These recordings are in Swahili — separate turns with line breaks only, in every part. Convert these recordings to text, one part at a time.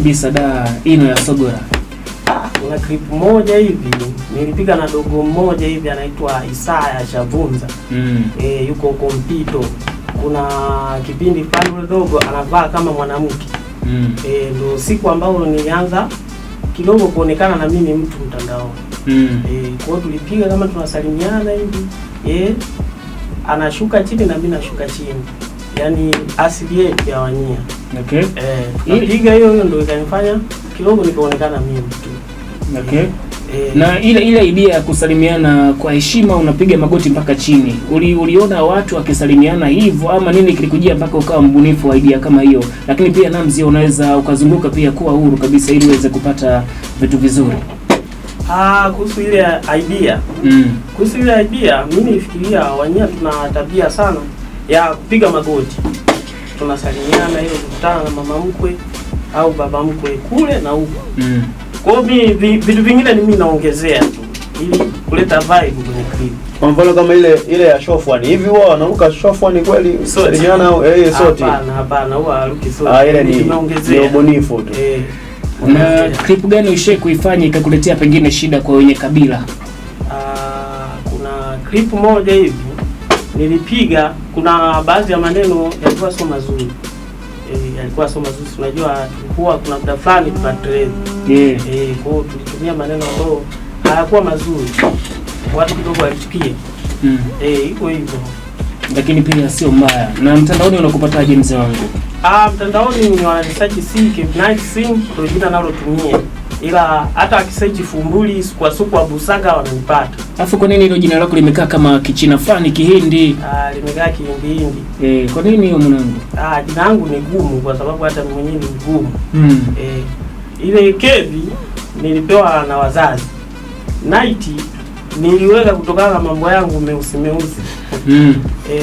kabisa da ino ya Sogora.
Kuna clip moja hivi nilipiga na dogo mmoja hivi anaitwa Isaya Shavunza. Yuko Kompito. Kuna kipindi pale dogo anavaa kama mwanamke. Ndio siku ambayo nilianza kidogo kuonekana na mimi mtu mtandao. Kwa hiyo tulipiga kama tunasalimiana hivi. Anashuka chini na mimi nashuka chini. Yaani asili yetu ya Wanyia.
Okay.
Tulipiga hiyo ndio ikanifanya kidogo nikaonekana mimi mtu.
Okay. Na ile idea ya kusalimiana kwa heshima unapiga magoti mpaka chini. Uliona watu wakisalimiana hivyo ama nini kilikujia mpaka ukawa mbunifu wa idea kama hiyo? Lakini pia Namzi unaweza ukazunguka pia kuwa huru kabisa ili uweze kupata vitu vizuri.
Kuhusu ile idea. Kuhusu ile idea mimi nifikiria Wanyia tuna tabia sana ya kupiga magoti. Tunasalimiana ile kukutana na mama mkwe au baba mkwe kule na huko. Kwa hiyo vitu vingine ni mimi naongezea tu ili kuleta vibe kwenye clip.
Kwa mfano kama ile ya shofwani hivi wao wanaruka shofwani kweli salimiana au sote?
Hapana huwa haruki sote.
Ile ni ubunifu tu.
Na clip gani ushe kuifanya ikakuletea pengine shida kwa wenye kabila?
Kuna clip moja hivi nilipiga, kuna baadhi ya maneno yalikuwa sio mazuri. Yalikuwa sio mazuri. Unajua tulikuwa kuna muda fulani tunatrend. Kwa hiyo tulitumia maneno ambayo hayakuwa mazuri. Watu kidogo walichukia. Iko hivyo.
Lakini pia sio mbaya. Na mtandaoni unakupataje mzee wangu?
Mtandaoni ni wana research Night Sim ndio jina nalotumia. Ila hata akisearch Fumbuli kwa Busaga wananipata.
Alafu kwa nini hilo jina lako limekaa kama Kichina fulani Kihindi?
Limekaa Kihindi.
Kwa nini hiyo mwanangu?
Jina langu ni gumu kwa sababu hata mimi mwenyewe ni mgumu. Ile Kevi nilipewa na wazazi. Night niliweka kutokana na mambo yangu meusi.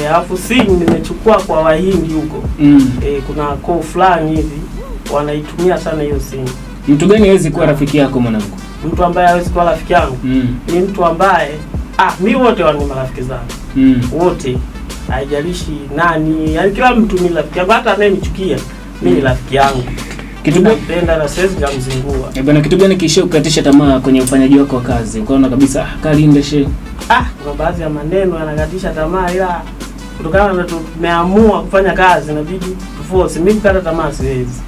Alafu Sim nimechukua kwa Wahindi huko. Kuna koo fulani hivi wanaitumia sana hiyo Sim.
Mtu gani hawezi kuwa rafiki yako mwanangu?
Mtu ambaye hawezi kuwa rafiki yangu ni mtu ambaye mimi wote ni marafiki zangu. Wote. Haijalishi nani, yaani kila mtu ni rafiki yangu, hata anayenichukia mimi ni rafiki yangu. Kitu gani napenda na siwezi kumzingua.
Bwana, kitu gani kisha kukatisha tamaa kwenye ufanyaji wako wa kazi? Ukaona kabisa kalinde she.
Kuna baadhi ya maneno yanakatisha tamaa, ila kutokana na tumeamua kufanya kazi inabidi tuforce. Mimi kukata tamaa siwezi.